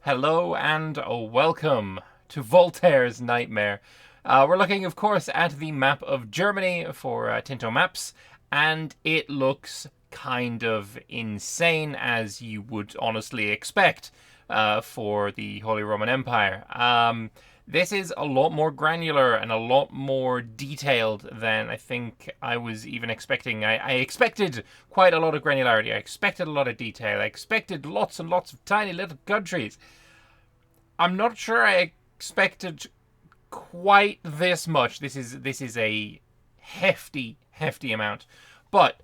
Hello and welcome to Voltaire's Nightmare. We're looking, of course, at the map of Germany for Tinto Maps, and it looks kind of insane, as you would honestly expect for the Holy Roman Empire. This is a lot more granular and a lot more detailed than I think I was even expecting. I expected quite a lot of granularity. I expected a lot of detail. I expected lots and lots of tiny little countries. I'm not sure I expected quite this much. This is a hefty amount. But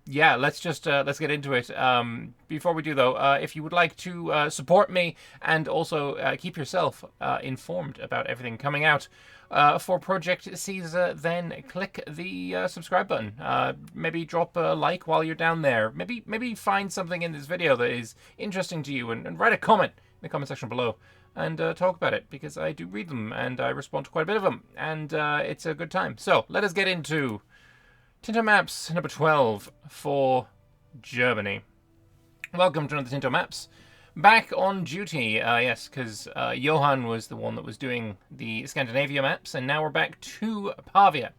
yeah, let's get into it. Before we do though, if you would like to support me and also keep yourself informed about everything coming out for Project Caesar, then click the subscribe button. Maybe drop a like while you're down there. Maybe find something in this video that is interesting to you and write a comment in the comment section below and talk about it, because I do read them and I respond to quite a bit of them, and it's a good time. So let us get into Tinto Maps number 12 for Germany. Welcome to another Tinto Maps. Back on duty, yes, because Johan was the one that was doing the Scandinavia maps, and now we're back to Pavia.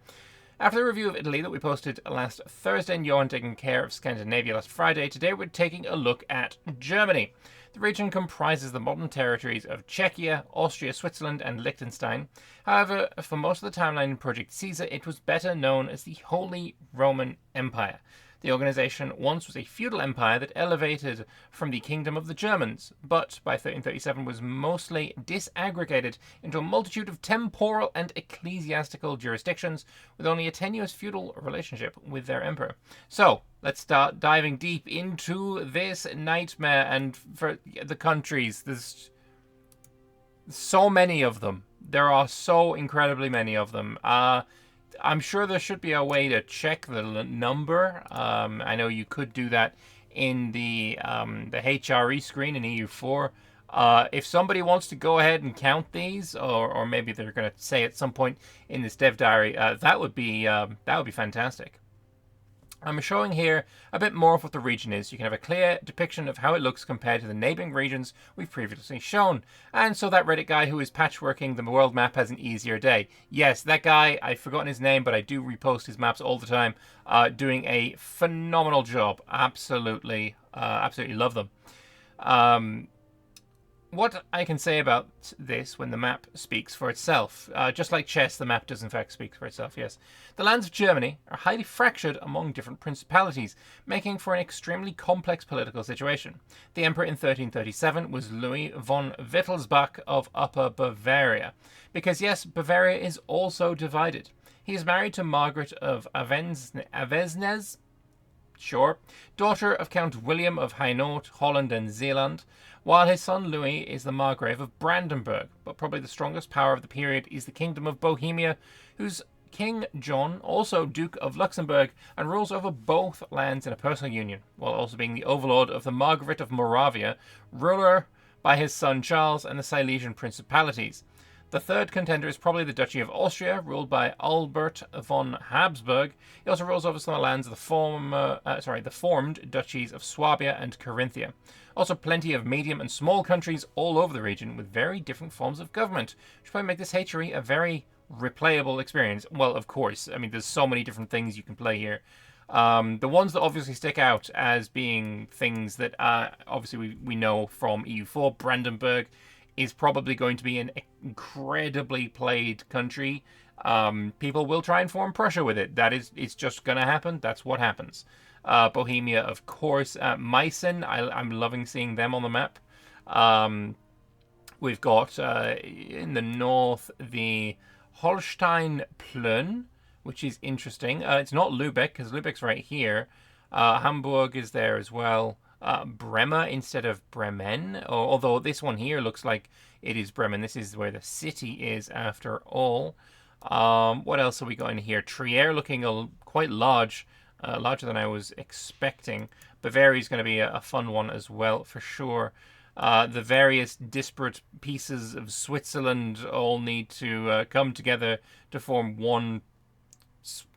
After the review of Italy that we posted last Thursday and Johan taking care of Scandinavia last Friday, today we're taking a look at Germany. The region comprises the modern territories of Czechia, Austria, Switzerland, and Liechtenstein. However, for most of the timeline in Project Caesar, it was better known as the Holy Roman Empire. The organization once was a feudal empire that elevated from the kingdom of the Germans, but by 1337 was mostly disaggregated into a multitude of temporal and ecclesiastical jurisdictions, with only a tenuous feudal relationship with their emperor. So, let's start diving deep into this nightmare. And for the countries, there's so many of them. There are so incredibly many of them. I'm sure there should be a way to check the number. I know you could do that in the HRE screen in EU4. If somebody wants to go ahead and count these, or maybe they're going to say at some point in this dev diary, that would be fantastic. I'm showing here a bit more of what the region is. You can have a clear depiction of how it looks compared to the neighbouring regions we've previously shown. And so that Reddit guy who is patchworking the world map has an easier day. Yes, that guy, I've forgotten his name, but I do repost his maps all the time, doing a phenomenal job. Absolutely love them. What I can say about this when the map speaks for itself, just like chess, the map does in fact speak for itself, yes. The lands of Germany are highly fractured among different principalities, making for an extremely complex political situation. The emperor in 1337 was Louis von Wittelsbach of Upper Bavaria, because yes, Bavaria is also divided. He is married to Margaret of Avesnes, sure, daughter of Count William of Hainaut, Holland and Zeeland, while his son Louis is the Margrave of Brandenburg. But probably the strongest power of the period is the Kingdom of Bohemia, whose King John, also Duke of Luxembourg, and rules over both lands in a personal union, while also being the overlord of the Margravate of Moravia, ruler by his son Charles and the Silesian Principalities. The third contender is probably the Duchy of Austria, ruled by Albert von Habsburg. He also rules over some of the lands of the formed duchies of Swabia and Carinthia. Also plenty of medium and small countries all over the region with very different forms of government, which probably make this HRE a very replayable experience. Well, of course, I mean, there's so many different things you can play here. The ones that obviously stick out as being things that obviously we know from EU4, Brandenburg is probably going to be an incredibly played country. People will try and form Prussia with it. It's just going to happen. That's what happens. Bohemia, of course. Meissen, I'm loving seeing them on the map. We've got in the north the Holstein Plön, which is interesting. It's not Lübeck, because Lübeck's right here. Hamburg is there as well. Bremer instead of Bremen, although this one here looks like it is Bremen. This is where the city is after all. What else have we got in here? Trier looking quite large, larger than I was expecting. Bavaria is going to be a fun one as well for sure. The various disparate pieces of Switzerland all need to come together to form one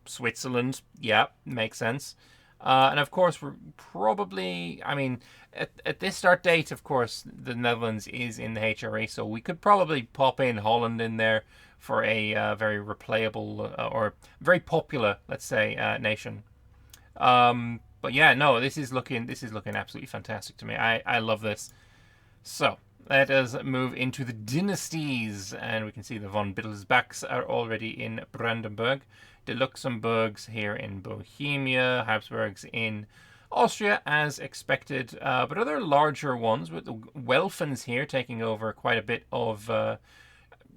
Switzerland. Yeah, makes sense. And of course, we're probably, I mean, at this start date, of course, the Netherlands is in the HRE, so we could probably pop in Holland in there for a very replayable or very popular, let's say, nation. But yeah, no, this is looking absolutely fantastic to me. I love this. So let us move into the dynasties, and we can see the von Wittelsbachs are already in Brandenburg, the Luxembourgs here in Bohemia, Habsburgs in Austria, as expected, but other larger ones with the Welfens here taking over quite a bit of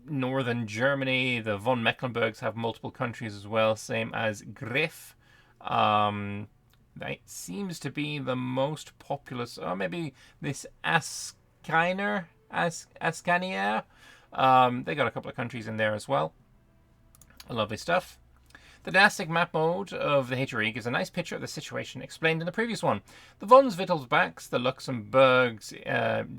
northern Germany. The von Mecklenburgs have multiple countries as well, same as Griff. That seems to be the most populous. Or maybe this Ascanier. They got a couple of countries in there as well. Lovely stuff. The dynastic map mode of the HRE gives a nice picture of the situation explained in the previous one. The von Wittelsbachs, the Luxembourgs,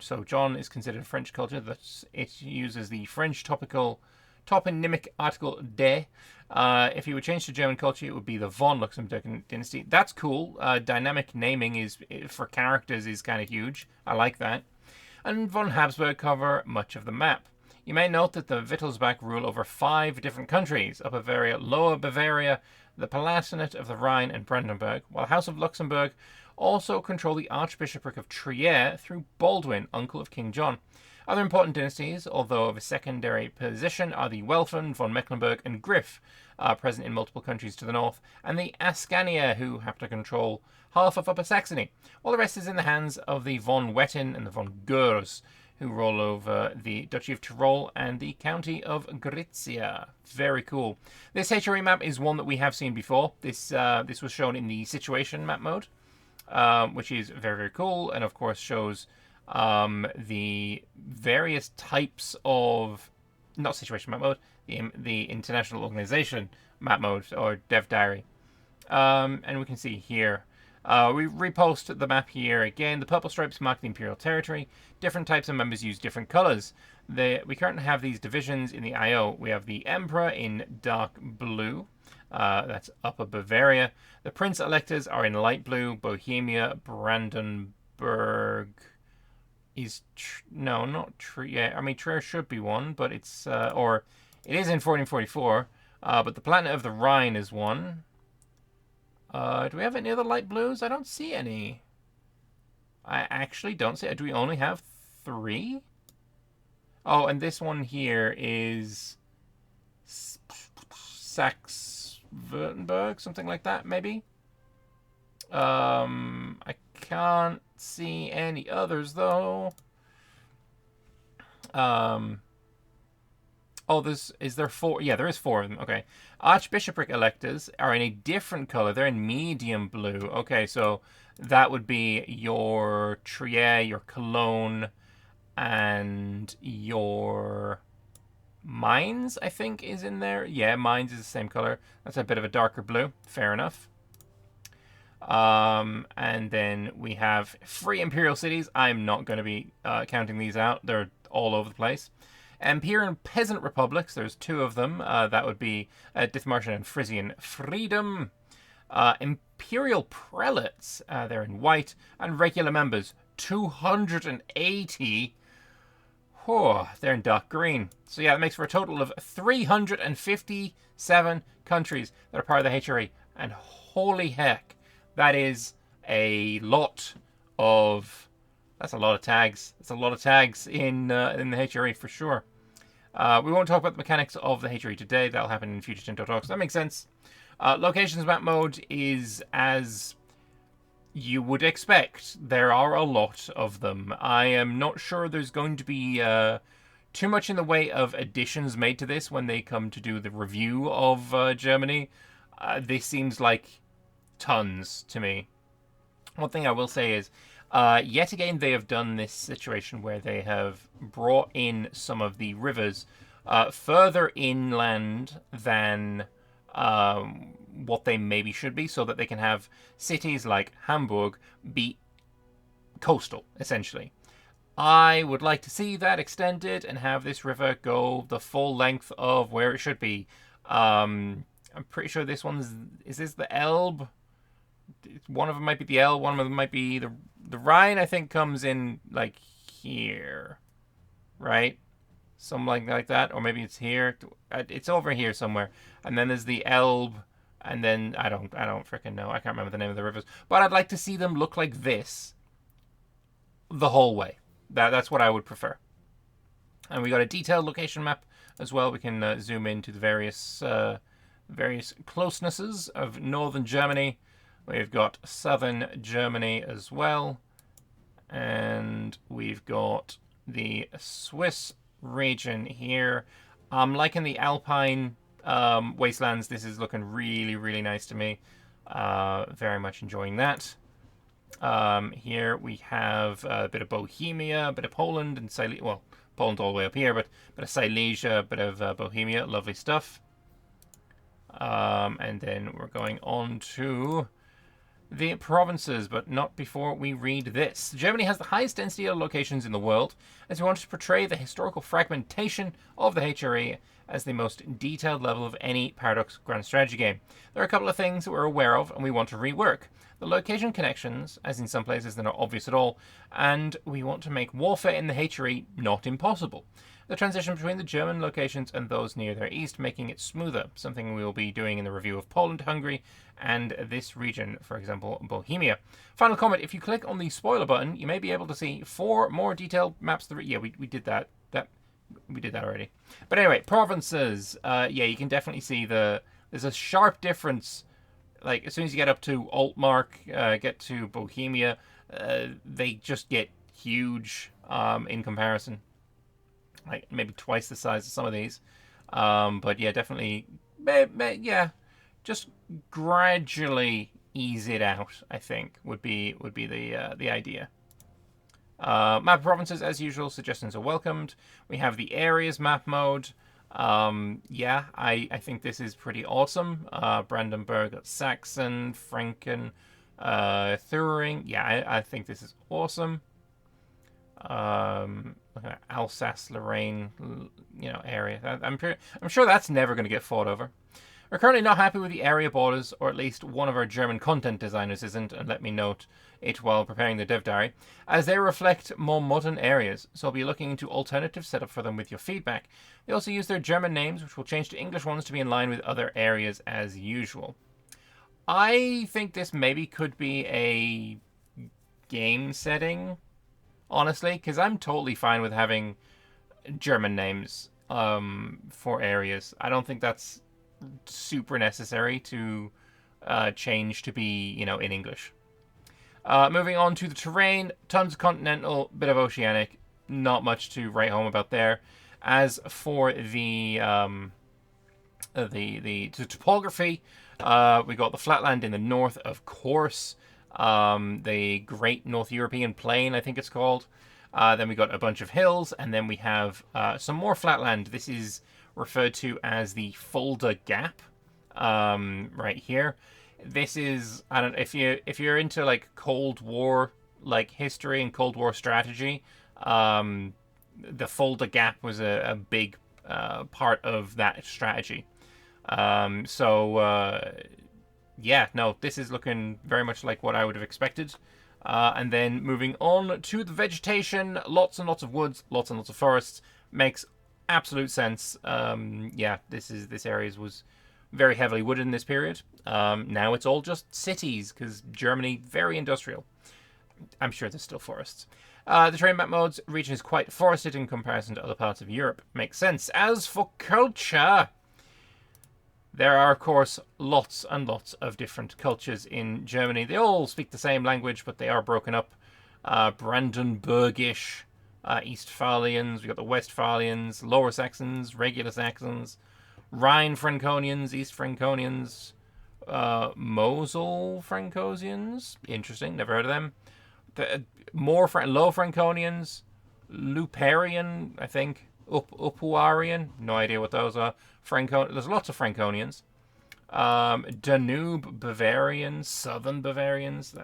so John is considered French culture. That it uses the French toponymic article de. If you would change to German culture, it would be the von Luxemburg dynasty. That's cool. Dynamic naming is for characters is kind of huge. I like that. And von Habsburg cover much of the map. You may note that the Wittelsbach rule over 5 different countries: Upper Bavaria, Lower Bavaria, the Palatinate of the Rhine, and Brandenburg, while House of Luxembourg also control the Archbishopric of Trier through Baldwin, uncle of King John. Other important dynasties, although of a secondary position, are the Welfen, von Mecklenburg, and Griff, present in multiple countries to the north, and the Ascanier, who happen to control half of Upper Saxony, while the rest is in the hands of the von Wetten and the von Goers, who roll over the Duchy of Tyrol and the County of Gorizia. Very cool. This HRE map is one that we have seen before. This was shown in the situation map mode, which is very, very cool, and of course shows the various types of, not situation map mode, the international organization map mode, or dev diary. And we can see here, we repost the map here again. The purple stripes mark the imperial territory. Different types of members use different colors. We currently have these divisions in the IO. We have the emperor in dark blue. That's Upper Bavaria. The prince electors are in light blue. Bohemia, Brandenburg is no, not Trier. Yeah, I mean Trier should be one, but it's or it is in 1444. But the Palatinate of the Rhine is one. Do we have any other light blues? I don't see any. I actually don't see it. Do we only have 3? Oh, and this one here is Saxe-Württemberg, something like that, maybe. I can't see any others though. Oh, is there 4? Yeah, there is 4 of them. Okay. Archbishopric electors are in a different color. They're in medium blue. Okay, so that would be your Trier, your Cologne, and your Mainz, I think, is in there. Yeah, Mainz is the same color. That's a bit of a darker blue. Fair enough. And then we have free imperial cities. I'm not going to be counting these out. They're all over the place. Empyrean peasant republics, there's 2 of them. That would be Dithmarschen and Frisian Freedom. Imperial prelates, they're in white. And regular members, 280. Oh, they're in dark green. So yeah, that makes for a total of 357 countries that are part of the HRE. And holy heck, that is a lot of... That's a lot of tags. That's a lot of tags in the HRE for sure. We won't talk about the mechanics of the HRE today. That'll happen in future Tinto Talks. That makes sense. Locations map mode is as you would expect. There are a lot of them. I am not sure there's going to be too much in the way of additions made to this when they come to do the review of Germany. This seems like tons to me. One thing I will say is, yet again, they have done this situation where they have brought in some of the rivers further inland than what they maybe should be, so that they can have cities like Hamburg be coastal, essentially. I would like to see that extended and have this river go the full length of where it should be. I'm pretty sure this one's... Is this the Elbe? one of them might be the L, one of them might be the Rhine. I think comes in like here, right? Something like that, or maybe it's here. It's over here somewhere. And then there's the Elbe, and then I don't freaking know. I can't remember the name of the rivers, but I'd like to see them look like this the whole way. That's what I would prefer. And we got a detailed location map as well. We can zoom into the various closenesses of northern Germany. We've got southern Germany as well, and we've got the Swiss region here. I'm liking the Alpine wastelands. This is looking really, really nice to me. Very much enjoying that. Here we have a bit of Bohemia, a bit of Poland, and Silesia. Well, Poland all the way up here, but a bit of Silesia, a bit of Bohemia. Lovely stuff. And then we're going on to the provinces, but not before we read this. Germany has the highest density of locations in the world, as we wanted to portray the historical fragmentation of the HRE as the most detailed level of any Paradox Grand Strategy game. There are a couple of things that we're aware of and we want to rework. The location connections, as in some places they're not obvious at all, and we want to make warfare in the HRE not impossible. The transition between the German locations and those near their east, making it smoother, something we will be doing in the review of Poland, Hungary, and this region, for example, Bohemia. Final comment, if you click on the spoiler button, you may be able to see 4 more detailed maps. Yeah, we did that. We did that already. But anyway, provinces. Yeah, you can definitely see there's a sharp difference. Like, as soon as you get up to Altmark, get to Bohemia, they just get huge in comparison. Like, maybe twice the size of some of these. But yeah, definitely, yeah, just gradually ease it out, I think, would be the idea. Map of provinces, as usual, suggestions are welcomed. We have the areas map mode. Yeah, I think this is pretty awesome. Brandenburg, Saxon, Franken, Thuring. Yeah, I think this is awesome. Look at Alsace-Lorraine, area. I'm sure that's never going to get fought over. We're currently not happy with the area borders, or at least one of our German content designers isn't, and let me note it while preparing the dev diary, as they reflect more modern areas, so I'll be looking into alternative setup for them with your feedback. They also use their German names, which will change to English ones to be in line with other areas as usual. I think this maybe could be a game setting, honestly, because I'm totally fine with having German names for areas. I don't think that's super necessary to change to be, in English. Moving on to the terrain, tons of continental, bit of oceanic, not much to write home about there. As for the topography, we got the flatland in the north, of course. The Great North European Plain, I think it's called. Then we got a bunch of hills, and then we have some more flatland. This is referred to as the Fulda Gap, right here. This is, I don't know, if you're into like Cold War history and Cold War strategy, the Fulda Gap was a big part of that strategy. Yeah, no, this is looking very much like what I would have expected. And then moving on to the vegetation, lots and lots of woods, lots and lots of forests, makes absolute sense. Yeah, this area was very heavily wooded in this period. Now it's all just cities, because Germany, very industrial. I'm sure there's still forests. The terrain map modes, region is quite forested in comparison to other parts of Europe. Makes sense. As for culture, there are, of course, lots and lots of different cultures in Germany. They all speak the same language, but they are broken up. Brandenburgish, Eastphalians, we've got the Westphalians, Lower Saxons, Regular Saxons, Rhine Franconians, East Franconians, Mosel Francosians. Interesting, never heard of them. Low Franconians, Luparian, I think. Upuarian, no idea what those are. There's lots of Franconians. Danube Bavarians, Southern Bavarians,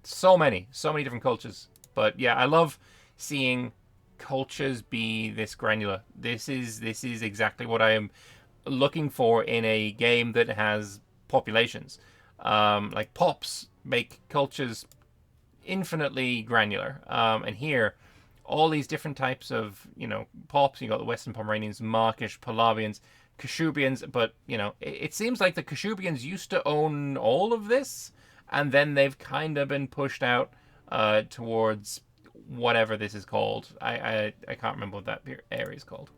so many different cultures. But yeah, I love seeing cultures be this granular. This is exactly what I am looking for in a game that has populations. Like pops make cultures infinitely granular. And here, all these different types of, pops. You got the Western Pomeranians, Markish, Polavians, Kashubians, but, it seems like the Kashubians used to own all of this, and then they've kind of been pushed out towards whatever this is called. I can't remember what that area is called.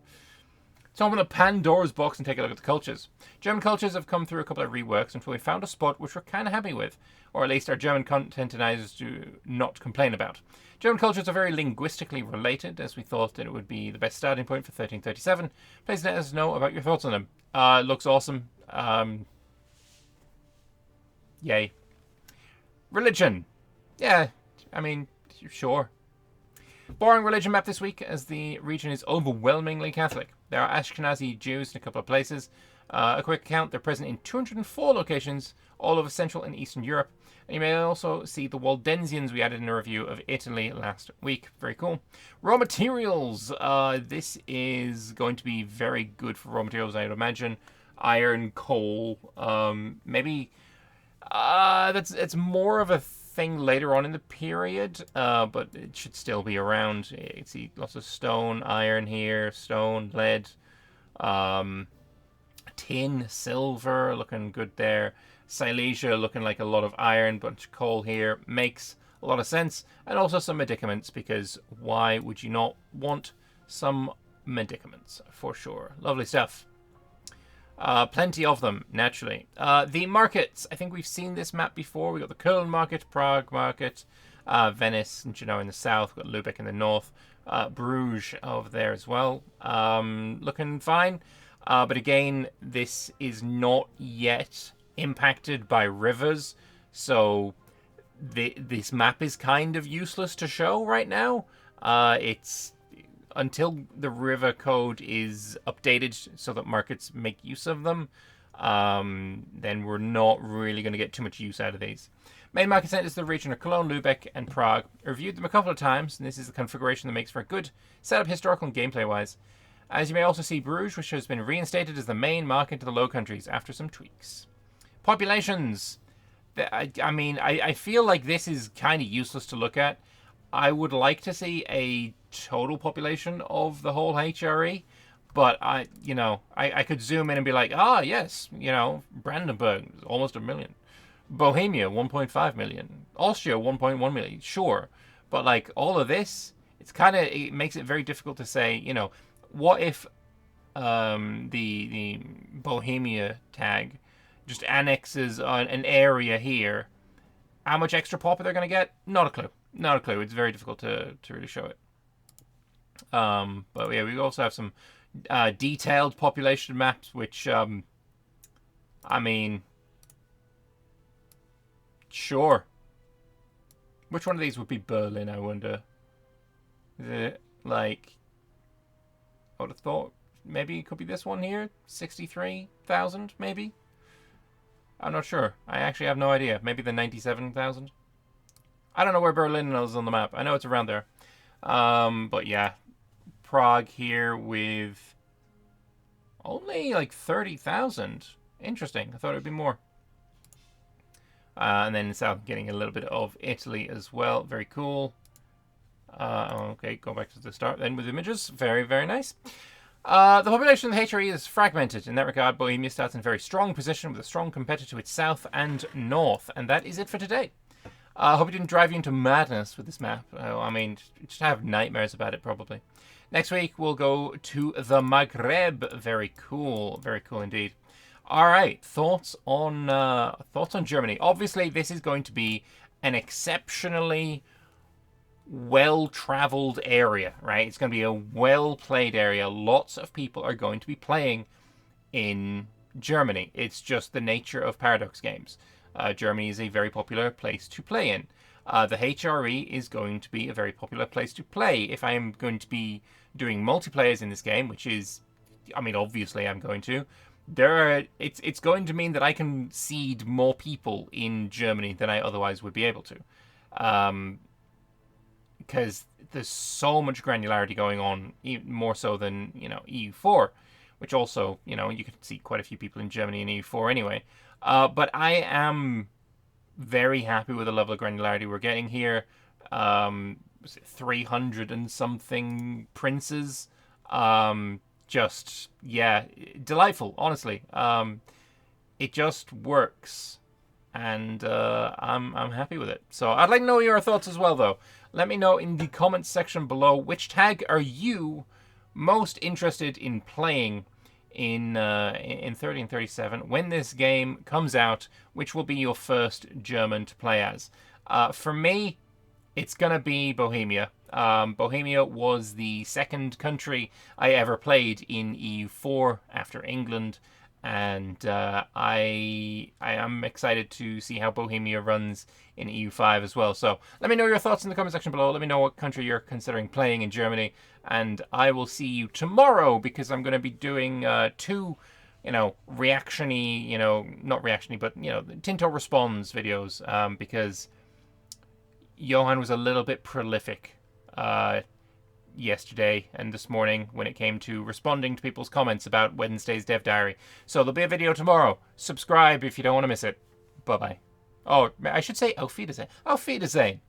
So open the Pandora's box and take a look at the cultures. German cultures have come through a couple of reworks until we found a spot which we're kind of happy with, or at least our German contentinizers do not complain about. German cultures are very linguistically related, as we thought that it would be the best starting point for 1337. Please let us know about your thoughts on them. Looks awesome. Yay. Religion. Yeah, I mean, sure. Boring religion map this week, as the region is overwhelmingly Catholic. There are Ashkenazi Jews in a couple of places. A quick count, they're present in 204 locations all over Central and Eastern Europe. And you may also see the Waldensians we added in a review of Italy last week. Very cool. Raw materials. This is going to be very good for raw materials, I would imagine. Iron, coal, maybe... it's more of a thing later on in the period, but it should still be around. You can see lots of stone, iron here, stone, lead, tin, silver, looking good there. Silesia looking like a lot of iron, bunch of coal here. Makes a lot of sense. And also some medicaments, because why would you not want some medicaments, for sure. Lovely stuff. Plenty of them, naturally. The markets. I think we've seen this map before. We've got the Köln market, Prague market, Venice, and in the south. We've got Lubeck in the north. Bruges over there as well. Looking fine. But again, this is not yet impacted by rivers. So this map is kind of useless to show right now. It's... Until the river code is updated so that markets make use of them, then we're not really going to get too much use out of these. Main market centers of the region are Cologne, Lubeck, and Prague. I reviewed them a couple of times, and this is the configuration that makes for a good setup historical and gameplay-wise. As you may also see, Bruges, which has been reinstated as the main market to the Low Countries after some tweaks. Populations. I feel like this is kind of useless to look at. I would like to see a total population of the whole HRE, but I could zoom in and be like, yes, Brandenburg is almost 1 million, Bohemia 1.5 million, Austria 1.1 million, sure, but like all of this, it makes it very difficult to say, what if the Bohemia tag just annexes on an area here? How much extra pop are they going to get? Not a clue. Not a clue. It's very difficult to really show it. But yeah, we also have some detailed population maps, which, sure. Which one of these would be Berlin, I wonder? Is it, like, I would have thought maybe it could be this one here? 63,000, maybe? I'm not sure. I actually have no idea. Maybe the 97,000? I don't know where Berlin is on the map. I know it's around there. But yeah, Prague here with only like 30,000. Interesting. I thought it would be more. And then south, getting a little bit of Italy as well. Very cool. Okay, go back to the start then with images. Very, very nice. The population of the HRE is fragmented. In that regard, Bohemia starts in a very strong position with a strong competitor to its south and north. And that is it for today. I hope it didn't drive you into madness with this map. Just have nightmares about it, probably. Next week, we'll go to the Maghreb. Very cool. Very cool indeed. All right. Thoughts on Germany. Obviously, this is going to be an exceptionally well-traveled area, right? It's going to be a well-played area. Lots of people are going to be playing in Germany. It's just the nature of Paradox games. Germany is a very popular place to play in. The HRE is going to be a very popular place to play. If I am going to be doing multiplayers in this game, which is, obviously I'm going to, it's going to mean that I can seed more people in Germany than I otherwise would be able to. Because there's so much granularity going on, even more so than, EU4, which also, you know, you can see quite a few people in Germany in EU4 anyway. But I am very happy with the level of granularity we're getting here. 300 and something princes. Just, yeah, delightful, honestly. It just works. And I'm happy with it. So I'd like to know your thoughts as well, though. Let me know in the comments section below, which tag are you most interested in playing in 30 and 37 when this game comes out? Which will be your first German to play as? For me, it's gonna be Bohemia. Bohemia was the second country I ever played in EU4 after England, and I am excited to see how Bohemia runs in EU5 as well. So let me know your thoughts in the comment section below. Let me know what country you're considering playing in Germany, and I will see you tomorrow because I'm going to be doing two, you know, reactiony, you know, not reactiony, but, you know, Tinto Responds videos, because Johan was a little bit prolific yesterday and this morning when it came to responding to people's comments about Wednesday's Dev Diary. So there'll be a video tomorrow. Subscribe if you don't want to miss it. Bye-bye. Oh, I should say Auf Wiedersehen. Auf Wiedersehen.